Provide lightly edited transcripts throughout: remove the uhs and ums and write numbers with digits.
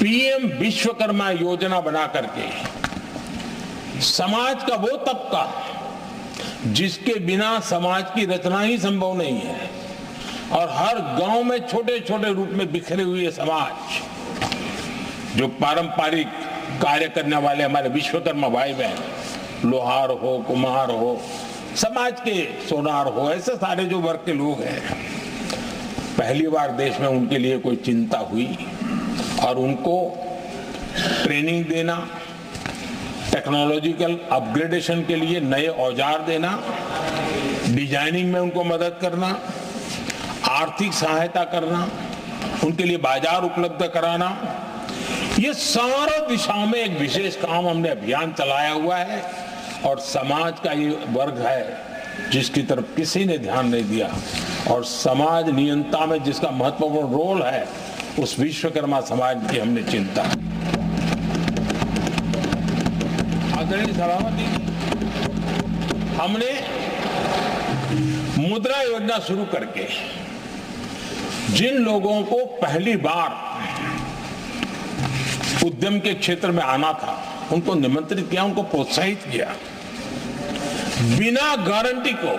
PM Vishwakarma योजना बना करके समाज का वो तबका जिसके बिना समाज की रचना ही संभव नहीं है, और हर गांव में छोटे छोटे रूप में बिखरे हुए समाज, जो पारंपरिक कार्य करने वाले हमारे विश्वकर्मा भाई बहन, लोहार हो, कुम्हार हो, समाज के सोनार हो, ऐसे सारे जो वर्ग के लोग हैं, पहली बार देश में उनके लिए कोई चिंता हुई और उनको ट्रेनिंग देना, टेक्नोलॉजिकल अपग्रेडेशन के लिए नए औजार देना, डिजाइनिंग में उनको मदद करना, आर्थिक सहायता करना, उनके लिए बाजार उपलब्ध कराना, ये सारा दिशा में एक विशेष काम हमने अभियान चलाया हुआ है। और समाज का ये वर्ग है जिसकी तरफ किसी ने ध्यान नहीं दिया, और समाज नियंत्रण में जिसका महत्वपूर्ण रोल है, उस विश्वकर्मा समाज की हमने चिंता। आदरणीय सभापति, हमने मुद्रा योजना शुरू करके जिन लोगों को पहली बार उद्यम के क्षेत्र में आना था, उनको निमंत्रित किया, उनको प्रोत्साहित किया। बिना गारंटी को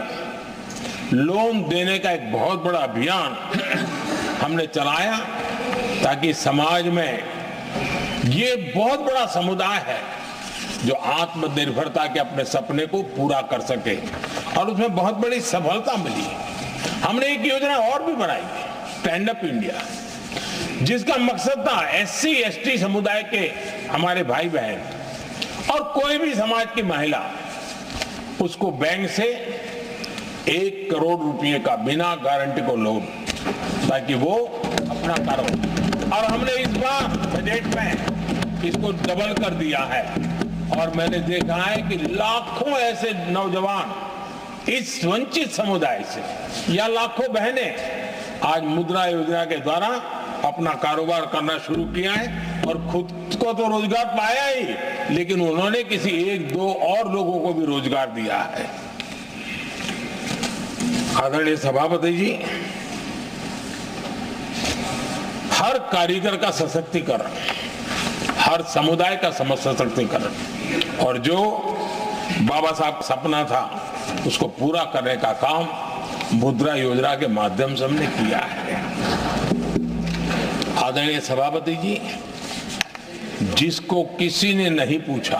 लोन देने का एक बहुत बड़ा अभियान हमने चलाया, ताकि समाज में ये बहुत बड़ा समुदाय है जो आत्मनिर्भरता के अपने सपने को पूरा कर सके, और उसमें बहुत बड़ी सफलता मिली। हमने एक योजना और भी बनाई, स्टैंड अप इंडिया, जिसका मकसद था एससी एसटी समुदाय के हमारे भाई बहन और कोई भी समाज की महिला, उसको बैंक से 1 करोड़ रुपए का बिना गारंटी को लोन, ताकि वो अपना कारोबार। और हमने इस बार बजट में इसको डबल कर दिया है, और मैंने देखा है कि लाखों ऐसे नौजवान इस वंचित समुदाय से, या लाखों बहनें आज मुद्रा योजना के द्वारा अपना कारोबार करना शुरू किया है, और खुद को तो रोजगार पाया ही, लेकिन उन्होंने किसी 1-2 और लोगों को भी रोजगार दिया है। आदरणीय सभापति जी, हर कारीगर का सशक्तिकरण, हर समुदाय का सशक्तिकरण, और जो बाबा साहब सपना था उसको पूरा करने का काम मुद्रा योजना के माध्यम से हमने किया है। आदरणीय सभापति जी, जिसको किसी ने नहीं पूछा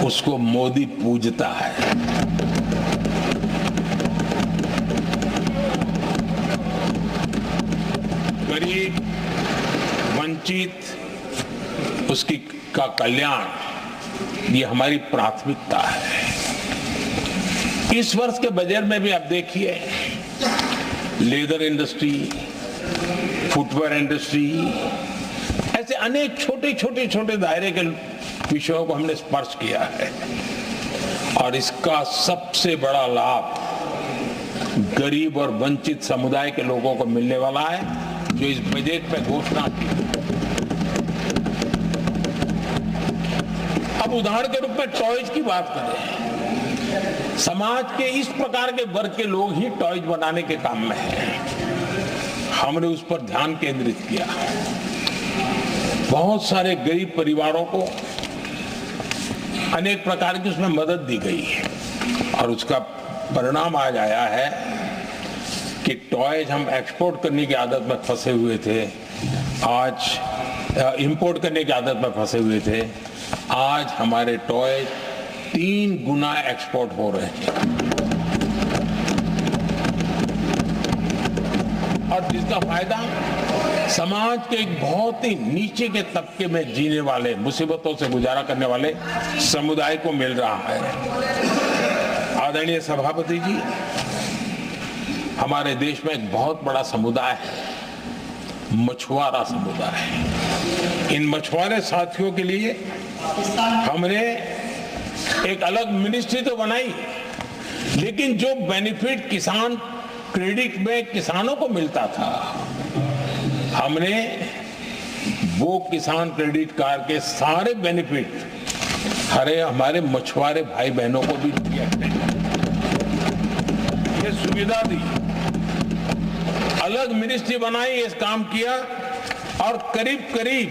उसको मोदी पूजता है। गरीब, वंचित, उसकी का कल्याण, ये हमारी प्राथमिकता है। इस वर्ष के बजट में भी आप देखिए, लेदर इंडस्ट्री, फुटवेयर इंडस्ट्री, ऐसे अनेक छोटे दायरे के विषयों को हमने स्पर्श किया है, और इसका सबसे बड़ा लाभ गरीब और वंचित समुदाय के लोगों को मिलने वाला है, जो इस बजट में घोषणा की। अब उदाहरण के रूप में टॉयज की बात करें, समाज के इस प्रकार के वर्ग के लोग ही टॉयज बनाने के काम में हैं। हमने उस पर ध्यान केंद्रित किया, बहुत सारे गरीब परिवारों को अनेक प्रकार की उसमें मदद दी गई है, और उसका परिणाम आज आया है कि टॉयज हम एक्सपोर्ट करने की आदत में फंसे हुए थे, आज इंपोर्ट करने की आदत में फंसे हुए थे, आज हमारे टॉयज 3 गुना एक्सपोर्ट हो रहे हैं, और जिसका फायदा समाज के एक बहुत ही नीचे के तबके में जीने वाले, मुसीबतों से गुजारा करने वाले समुदाय को मिल रहा है। आदरणीय सभापति जी, हमारे देश में एक बहुत बड़ा समुदाय है, मछुआरा समुदाय। इन मछुआरे साथियों के लिए हमने एक अलग मिनिस्ट्री तो बनाई, लेकिन जो बेनिफिट किसान क्रेडिट में किसानों को मिलता था, हमने वो किसान क्रेडिट कार्ड के सारे बेनिफिट हमारे मछुआरे भाई बहनों को भी दिया, ये सुविधा दी। अलग मिनिस्ट्री बनाई, इस काम किया, और करीब करीब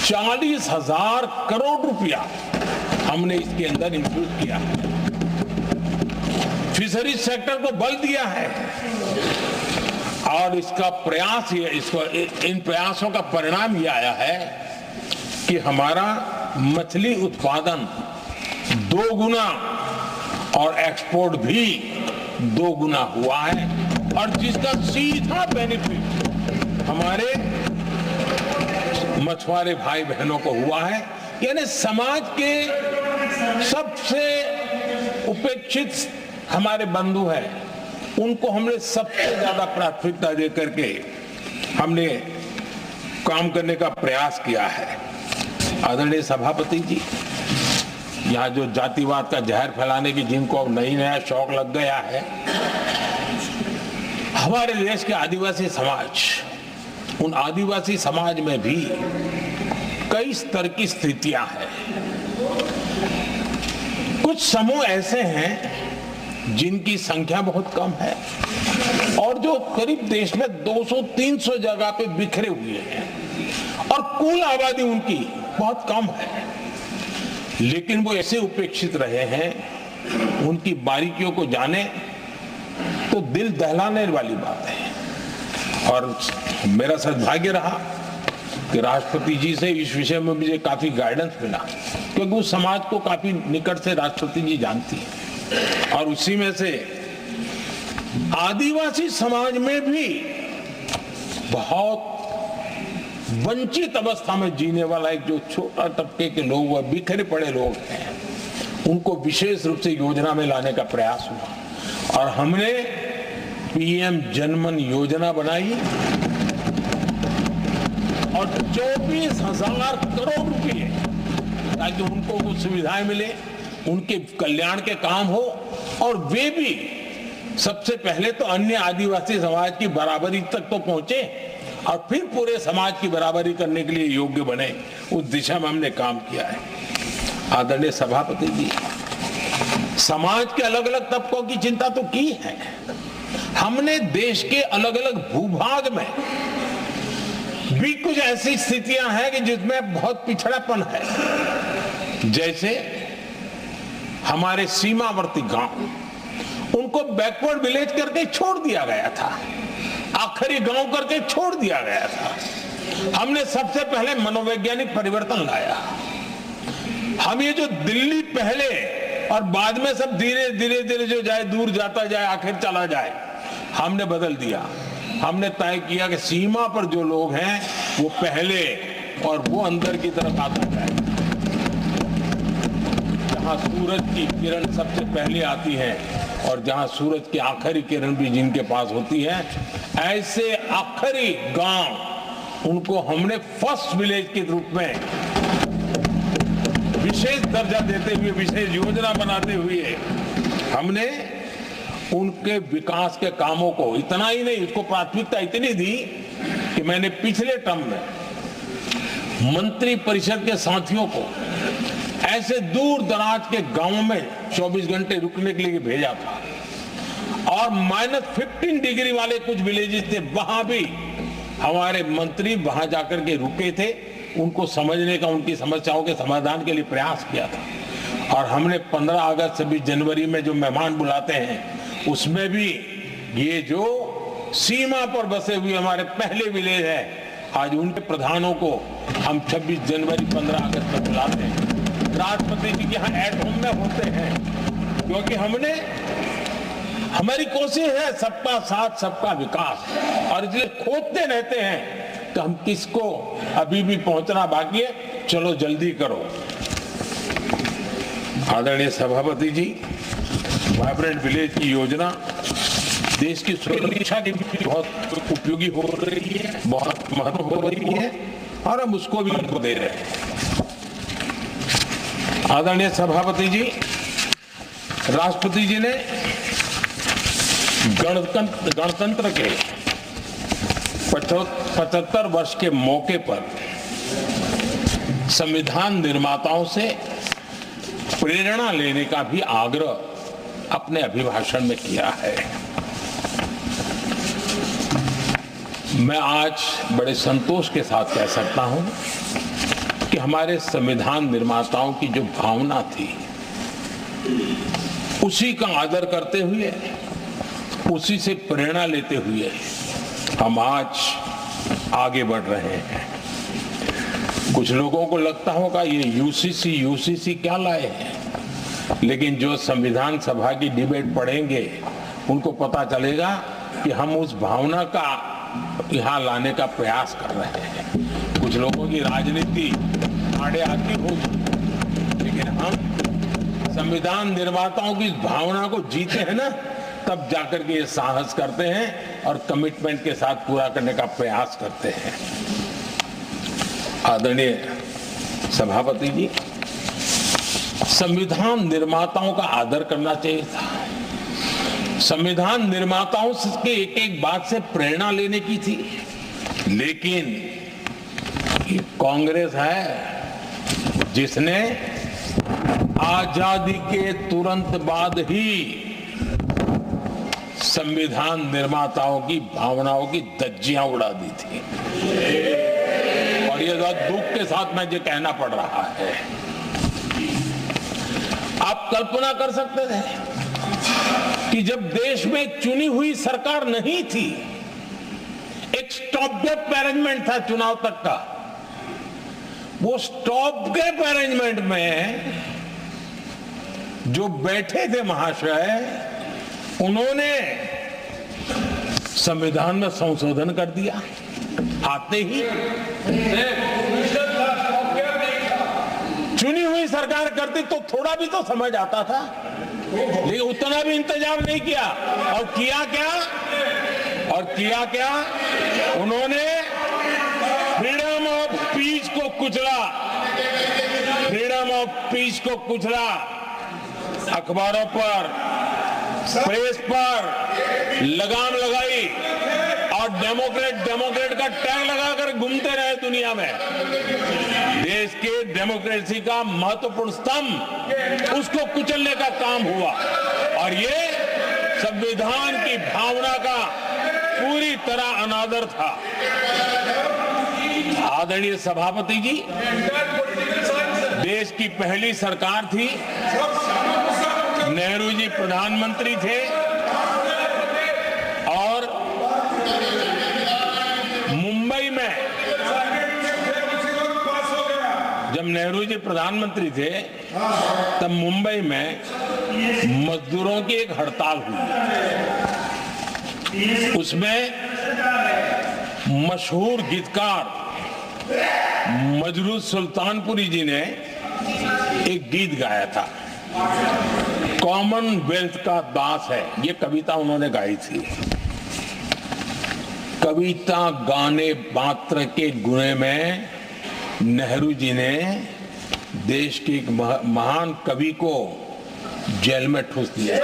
40,000 करोड़ रुपया हमने इसके अंदर इंफ्यूज किया है। फिशरीज सेक्टर को बल दिया है और इसका प्रयास इन प्रयासों का परिणाम ये आया है कि हमारा मछली उत्पादन 2 गुना और एक्सपोर्ट भी 2 गुना हुआ है और जिसका सीधा बेनिफिट हमारे मछुआरे भाई बहनों को हुआ है। यानी समाज के सबसे उपेक्षित हमारे बंधु हैं, उनको हमने सबसे ज्यादा प्राथमिकता दे करके हमने काम करने का प्रयास किया है। आदरणीय सभापति जी, यहाँ जो जातिवाद का जहर फैलाने की जिनको नई नया शौक लग गया है, हमारे देश के आदिवासी समाज, उन आदिवासी समाज में भी कई स्तर की स्थितियां हैं। कुछ समूह ऐसे हैं जिनकी संख्या बहुत कम है और जो करीब देश में 200-300 जगह पे बिखरे हुए हैं और कुल आबादी उनकी बहुत कम है, लेकिन वो ऐसे उपेक्षित रहे हैं, उनकी बारीकियों को जाने तो दिल दहलाने वाली बात है। और मेरा सद्भाग्य रहा कि राष्ट्रपति जी से इस विषय में मुझे काफी गाइडेंस मिला, क्योंकि उस समाज को काफी निकट से राष्ट्रपति जी जानती है और उसी में से आदिवासी समाज में भी बहुत वंचित अवस्था में जीने वाला एक जो छोटा तबके के लोग व बिखरे पड़े लोग हैं, उनको विशेष रूप से योजना में लाने का प्रयास हुआ और हमने पीएम जनमन योजना बनाई और 24,000 करोड़ रुपए ताकि उनको वो सुविधाएं मिले, उनके कल्याण के काम हो और वे भी सबसे पहले तो अन्य आदिवासी समाज की बराबरी तक तो पहुंचे और फिर पूरे समाज की बराबरी करने के लिए योग्य बने। उस दिशा में हमने काम किया है। आदरणीय सभापति जी, समाज के अलग अलग तबकों की चिंता तो की है। हमने देश के अलग अलग भूभाग में भी कुछ ऐसी स्थितियां हैं कि जिसमें बहुत पिछड़ापन है। जैसे हमारे सीमावर्ती गांव, उनको बैकवर्ड विलेज करके छोड़ दिया गया था, आखिरी गांव करके छोड़ दिया गया था। हमने सबसे पहले मनोवैज्ञानिक परिवर्तन लाया। हम ये जो दिल्ली पहले और बाद में सब धीरे धीरे जो जाए दूर जाता जाए आखिर चला जाए, हमने बदल दिया। हमने तय किया कि सीमा पर जो लोग हैं वो पहले और वो अंदर की तरफ आता जाए। जहां सूरज की किरण सबसे पहले आती है और जहां सूरज की आखिरी किरण भी जिनके पास होती है, ऐसे आखिरी गांव उनको हमने फर्स्ट विलेज के रूप में विशेष दर्जा देते हुए, विशेष योजना बनाते हुए हमने उनके विकास के कामों को, इतना ही नहीं, उसको प्राथमिकता इतनी दी कि मैंने पिछले टर्म में मंत्री परिषद के साथियों को ऐसे दूर दराज के गांवों में 24 घंटे रुकने के लिए भेजा था और -15 डिग्री वाले कुछ विलेजेस थे, वहां भी हमारे मंत्री वहां जाकर के रुके थे, उनको समझने का, उनकी समस्याओं के समाधान के लिए प्रयास किया था। और हमने 15 अगस्त 26 जनवरी में जो मेहमान बुलाते हैं, उसमें भी ये जो सीमा पर बसे हुए हमारे पहले विलेज है, आज उनके प्रधानों को हम 26 जनवरी 15 अगस्त में बुलाते हैं। राष्ट्रपति जी के यहाँ एट होम में होते हैं, क्योंकि हमारी कोशिश है सबका साथ सबका विकास, और इसलिए खोजते रहते हैं कि हम किसको अभी भी पहुंचना बाकी है, चलो जल्दी करो। आदरणीय सभापति जी, वाइब्रेंट विलेज की योजना देश की सुरक्षा के लिए बहुत उपयोगी हो रही है, बहुत महत्व हो रही है और हम उसको भी दे रहे हैं। आदरणीय सभापति जी, राष्ट्रपति जी ने गणतंत्र के 75 वर्ष के मौके पर संविधान निर्माताओं से प्रेरणा लेने का भी आग्रह अपने अभिभाषण में किया है। मैं आज बड़े संतोष के साथ कह सकता हूं कि हमारे संविधान निर्माताओं की जो भावना थी उसी का आदर करते हुए, उसी से प्रेरणा लेते हुए हम आज आगे बढ़ रहे हैं। कुछ लोगों को लगता होगा ये यूसीसी क्या लाए हैं, लेकिन जो संविधान सभा की डिबेट पढ़ेंगे उनको पता चलेगा कि हम उस भावना का यहाँ लाने का प्रयास कर रहे हैं। कुछ लोगों की राजनीति आड़े आती होगी, लेकिन हम संविधान निर्माताओं की इस भावना को जीते हैं ना, तब जाकर के ये साहस करते हैं और कमिटमेंट के साथ पूरा करने का प्रयास करते हैं। आदरणीय सभापति जी, संविधान निर्माताओं का आदर करना चाहिए था। संविधान निर्माताओं के एक एक बात से प्रेरणा लेने की थी, लेकिन ये कांग्रेस है जिसने आजादी के तुरंत बाद ही संविधान निर्माताओं की भावनाओं की धज्जियां उड़ा दी थी। और ये दुख के साथ मैं ये कहना पड़ रहा है। आप कल्पना कर सकते थे कि जब देश में चुनी हुई सरकार नहीं थी, एक स्टॉप गैप अरेंजमेंट था चुनाव तक का, वो स्टॉप गैप अरेंजमेंट में जो बैठे थे महाशय, उन्होंने संविधान में संशोधन कर दिया। आते ही चुनी हुई सरकार करती तो थोड़ा भी तो समझ आता था, लेकिन उतना भी इंतजाम नहीं किया। और किया क्या उन्होंने फ्रीडम ऑफ स्पीच को कुचला, फ्रीडम ऑफ स्पीच को कुचला। अखबारों पर, प्रेस पर लगाम लगाई और डेमोक्रेट का टैग लगाकर घूमते रहे दुनिया में। देश के डेमोक्रेसी का महत्वपूर्ण स्तंभ, उसको कुचलने का काम हुआ और ये संविधान की भावना का पूरी तरह अनादर था। आदरणीय सभापति जी, देश की पहली सरकार थी, नेहरू जी प्रधानमंत्री थे और मुंबई में जब नेहरू जी प्रधानमंत्री थे तब मुंबई में मजदूरों की एक हड़ताल हुई। उसमें मशहूर गीतकार मजरूह सुल्तानपुरी जी ने एक गीत गाया था, कॉमनवेल्थ का दास है। ये कविता उन्होंने गाई थी। कविता गाने मात्र के गुणे में नेहरू जी ने देश के एक महान कवि को जेल में ठूस दिया।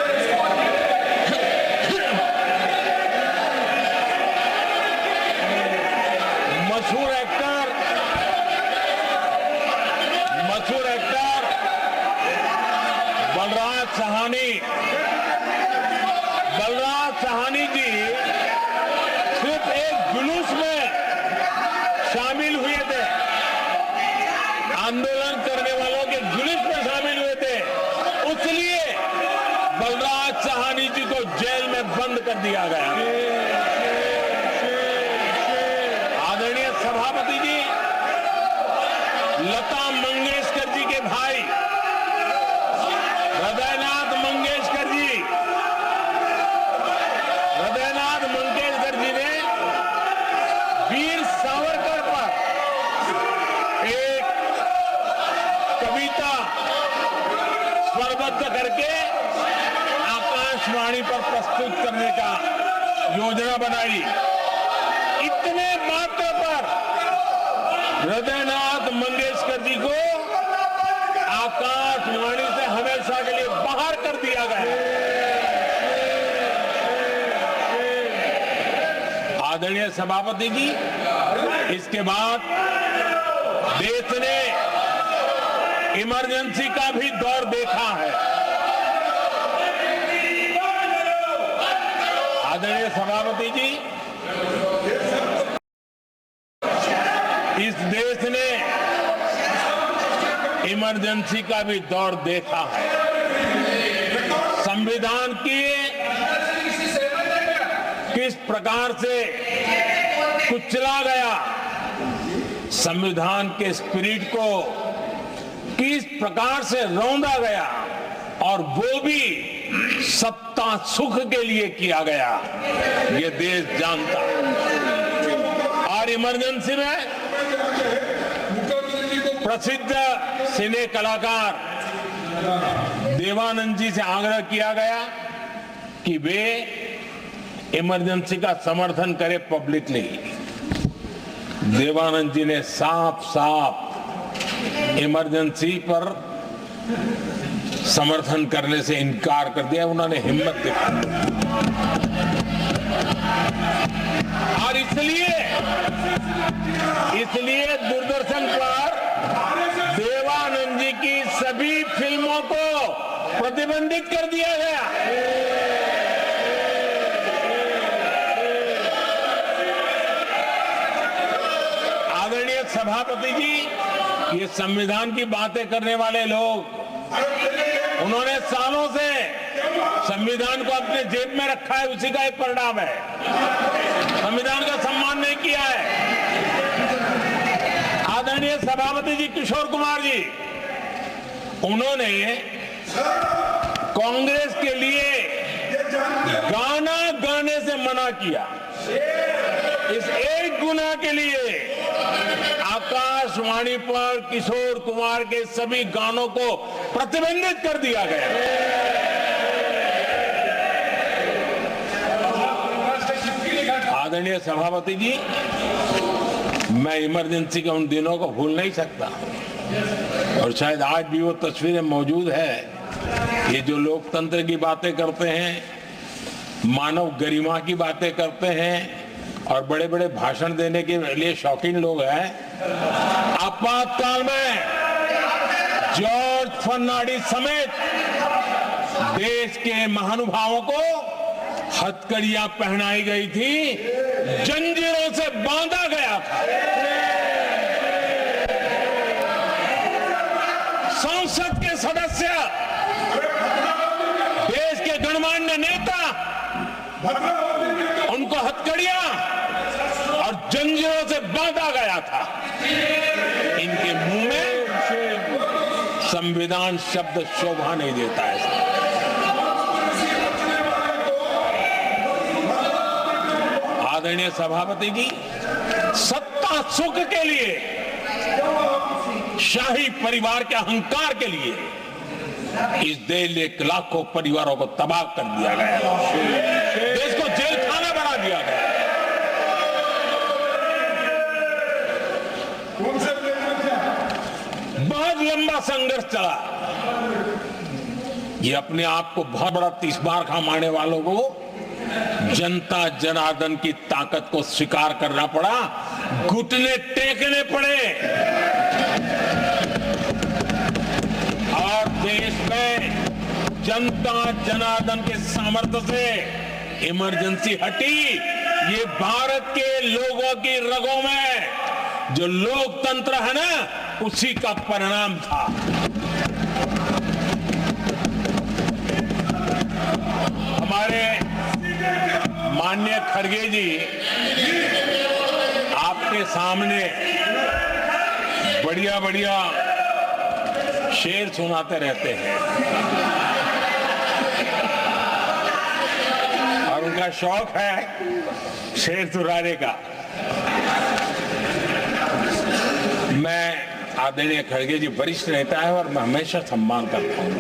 मशहूर एक्टर बलराज साहनी जी सिर्फ एक जुलूस में शामिल हुए थे, आंदोलन करने वालों के जुलूस में शामिल हुए थे, इसलिए बलराज साहनी जी को जेल में बंद कर दिया गया। आदरणीय सभापति जी, लता मंगेशकर जी के भाई हृदयनाथ मंगेशकर जी ने वीर सावरकर पर एक कविता स्वरबद्ध करके आकाशवाणी पर प्रस्तुत करने का योजना बनाई। इतने मात्र पर हृदयनाथ मंगेशकर जी को आकाशवाणी से हमेशा के लिए बाहर कर दिया गया। आदरणीय सभापति जी, इसके बाद देश ने इमरजेंसी का भी दौर देखा है। आदरणीय सभापति जी, इस देश ने इमरजेंसी का भी दौर देखा है। संविधान की किस प्रकार से कुचला गया, संविधान के स्पिरिट को किस प्रकार से रौंदा गया, और वो भी सत्ता सुख के लिए किया गया, ये देश जानता है। और इमरजेंसी में प्रसिद्ध सिने कलाकार देवानंद जी से आग्रह किया गया कि वे इमरजेंसी का समर्थन करें पब्लिकली। देवानंद जी ने साफ साफ इमरजेंसी पर समर्थन करने से इनकार कर दिया। उन्होंने हिम्मत दिखाई, और इसलिए दूरदर्शन पर देवानंद जी की सभी फिल्मों को प्रतिबंधित कर दिया गया। आदरणीय सभापति जी, ये संविधान की बातें करने वाले लोग, उन्होंने सालों से संविधान को अपने जेब में रखा है, उसी का एक परिणाम है। संविधान का सम्मान नहीं किया है। आदरणीय सभापति जी किशोर कुमार जी, उन्होंने कांग्रेस के लिए गाना गाने से मना किया। इस एक गुनाह के लिए आकाशवाणी पर किशोर कुमार के सभी गानों को प्रतिबंधित कर दिया गया। आदरणीय सभापति जी, मैं इमरजेंसी के उन दिनों को भूल नहीं सकता, और शायद आज भी वो तस्वीरें मौजूद है। ये जो लोकतंत्र की बातें करते हैं, मानव गरिमा की बातें करते हैं, और बड़े बड़े भाषण देने के लिए शौकीन लोग हैं, आपातकाल में जॉर्ज फर्नांडिस समेत देश के महानुभावों को हथकड़ियां पहनाई गई थी, जंजीरों से बांधा गया था। संसद के सदस्य, देश के गणमान्य नेता, उनको हथकड़ियां और जंजीरों से बांधा गया था। इनके मुंह में संविधान शब्द शोभा नहीं देता है। आदरणीय सभापति जी, सत्ता सुख के लिए, शाही परिवार के अहंकार के लिए इस देश के लाखों परिवारों को तबाह कर दिया गया, देश को जेल खाना बना दिया गया। बहुत लंबा संघर्ष चला। ये अपने आप को बहुत बड़ा तीसबार खा मारने वालों को जनता जनार्दन की ताकत को स्वीकार करना पड़ा, घुटने टेकने पड़े, और देश में जनता जनार्दन के सामर्थ्य से इमरजेंसी हटी। ये भारत के लोगों की रगों में जो लोकतंत्र है ना, उसी का परिणाम था। हमारे माननीय खड़गे जी आपके सामने बढ़िया बढ़िया शेर सुनाते रहते हैं, और उनका शौक है शेर सुनाने का। मैं आदरणीय खड़गे जी वरिष्ठ नेता है, और मैं हमेशा सम्मान करता हूँ,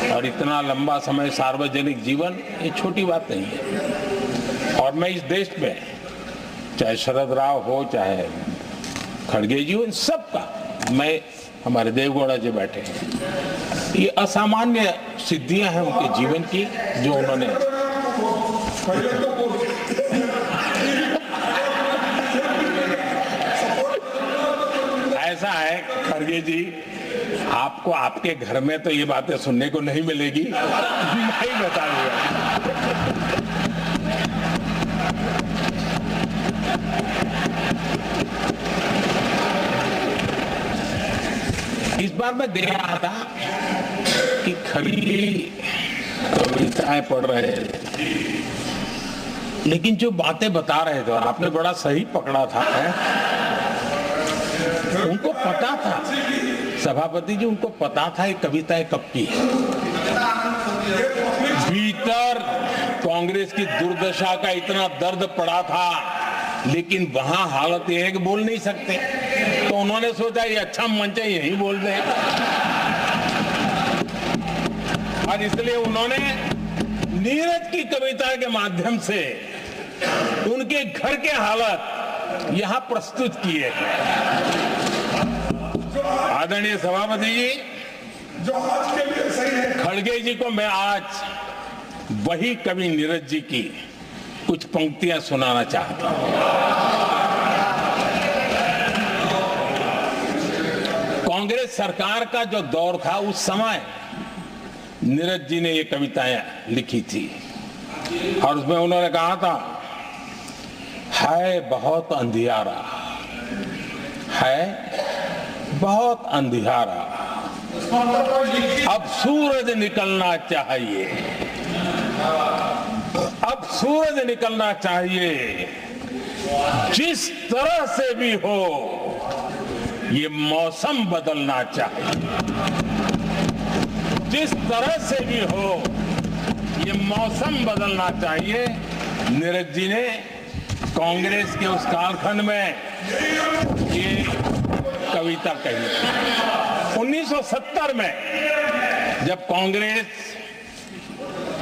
और इतना लंबा समय सार्वजनिक जीवन ये छोटी बात नहीं है। और मैं इस देश में, चाहे शरद राव हो, चाहे खड़गे जी हो, इन सब का, मैं, हमारे देवगौड़ा जी बैठे हैं, ये असामान्य सिद्धियां हैं उनके जीवन की, जो उन्होंने ऐसा है। खड़गे जी, आपको आपके घर में तो ये बातें सुनने को नहीं मिलेगी, मैं ही बता दूंगा। इस बार मैं देख रहा था कि खरी कविताएं पढ़ रहे थे, लेकिन जो बातें बता रहे थे, और आपने बड़ा सही पकड़ा था, उनको पता था, सभापति जी, उनको पता था ये कविताएं कब की है। भीतर कांग्रेस की दुर्दशा का इतना दर्द पड़ा था, लेकिन वहां हालत यह है कि बोल नहीं सकते, तो उन्होंने सोचा ये अच्छा मंच है, यही बोल दें, और इसलिए उन्होंने नीरज की कविता के माध्यम से उनके घर के हालात यहां प्रस्तुत किए। आदरणीय सभापति जी, खड़गे जी को मैं आज वही कवि नीरज जी की कुछ पंक्तियां सुनाना चाहता हूं। कांग्रेस सरकार का जो दौर था, उस समय नीरज जी ने ये कविताएं लिखी थी, और उसमें उन्होंने कहा था, है बहुत अंधियारा, है बहुत अंधियारा, अब सूरज निकलना चाहिए, अब सूरज निकलना चाहिए, जिस तरह से भी हो ये मौसम बदलना चाहिए, जिस तरह से भी हो ये मौसम बदलना चाहिए। नीरज जी ने कांग्रेस के उस कालखंड में ये कविता कही। 1970 में जब कांग्रेस,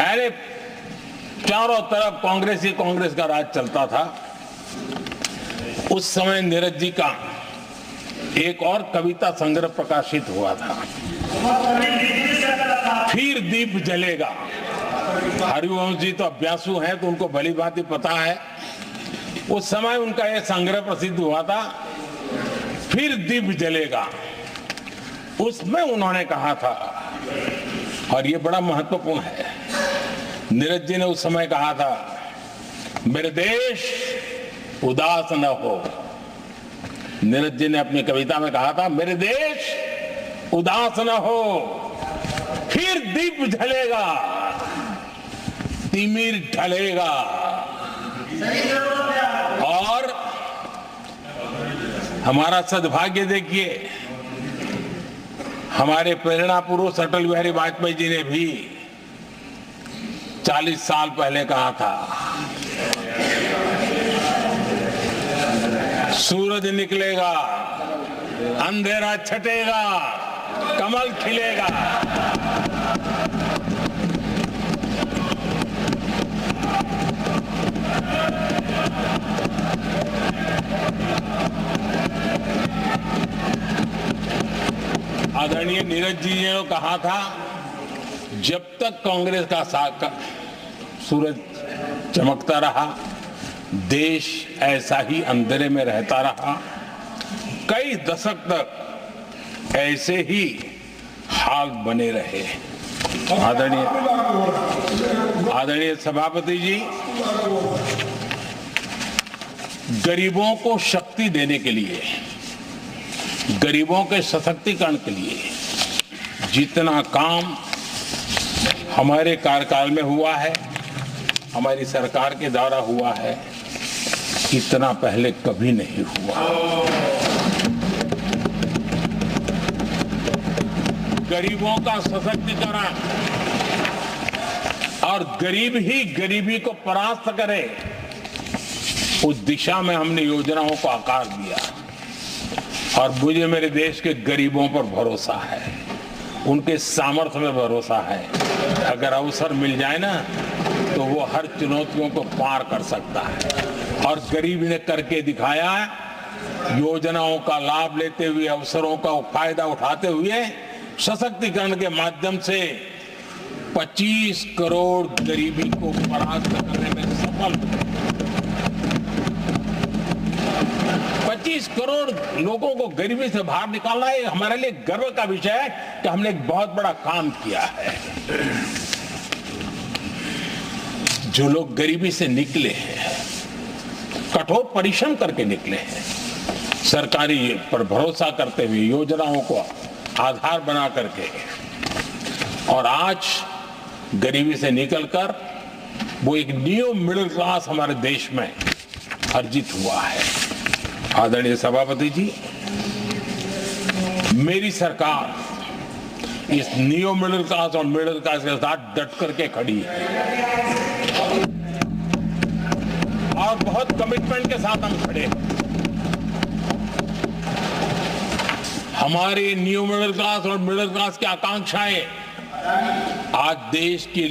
अरे चारों तरफ कांग्रेस ही कांग्रेस का राज चलता था, उस समय नीरज जी का एक और कविता संग्रह प्रकाशित हुआ था, फिर दीप जलेगा। हरिवंश जी तो अभ्यासु हैं, तो उनको भली भांति पता है। उस समय उनका यह संग्रह प्रसिद्ध हुआ था, फिर दीप जलेगा। उसमें उन्होंने कहा था, और ये बड़ा महत्वपूर्ण है, नीरज जी ने उस समय कहा था, मेरे देश उदास न हो। नीरज जी ने अपनी कविता में कहा था, मेरे देश उदास न हो, फिर दीप जलेगा, तिमिर ढलेगा, और हमारा सद्भाग्य देखिए, हमारे प्रेरणा पुरुष अटल बिहारी वाजपेयी जी ने भी 40 साल पहले कहा था, सूरज निकलेगा, अंधेरा छटेगा, कमल खिलेगा। आदरणीय नीरज जी ने कहा था, जब तक कांग्रेस का सूरज चमकता रहा, देश ऐसा ही अंधेरे में रहता रहा। कई दशक तक ऐसे ही हाल बने रहे। आदरणीय सभापति जी, गरीबों को शक्ति देने के लिए, गरीबों के सशक्तिकरण के लिए जितना काम हमारे कार्यकाल में हुआ है, हमारी सरकार के द्वारा हुआ है, इतना पहले कभी नहीं हुआ। गरीबों का सशक्तिकरण और गरीब ही गरीबी को परास्त करे, उस दिशा में हमने योजनाओं को आकार दिया। और मुझे मेरे देश के गरीबों पर भरोसा है, उनके सामर्थ्य में भरोसा है। अगर अवसर मिल जाए ना, तो वो हर चुनौतियों को पार कर सकता है। और गरीब ने करके दिखाया, योजनाओं का लाभ लेते हुए, अवसरों का फायदा उठाते हुए, सशक्तिकरण के माध्यम से 25 करोड़ गरीबी को परास्त करने में सफल। 25 करोड़ लोगों को गरीबी से बाहर निकालना, ये हमारे लिए गर्व का विषय है कि हमने एक बहुत बड़ा काम किया है। जो लोग गरीबी से निकले हैं, कठोर परिश्रम करके निकले हैं, सरकारी पर भरोसा करते हुए, योजनाओं को आधार बना करके और आज गरीबी से निकलकर वो एक न्यू मिडिल क्लास हमारे देश में अर्जित हुआ है। आदरणीय सभापति जी, मेरी सरकार इस न्यू मिडिल क्लास और मिडिल क्लास के साथ डट करके खड़ी है और बहुत कमिटमेंट के साथ हम खड़े हैं। हमारे न्यू मिडिल क्लास और मिडिल क्लास की आकांक्षाएं आज देश की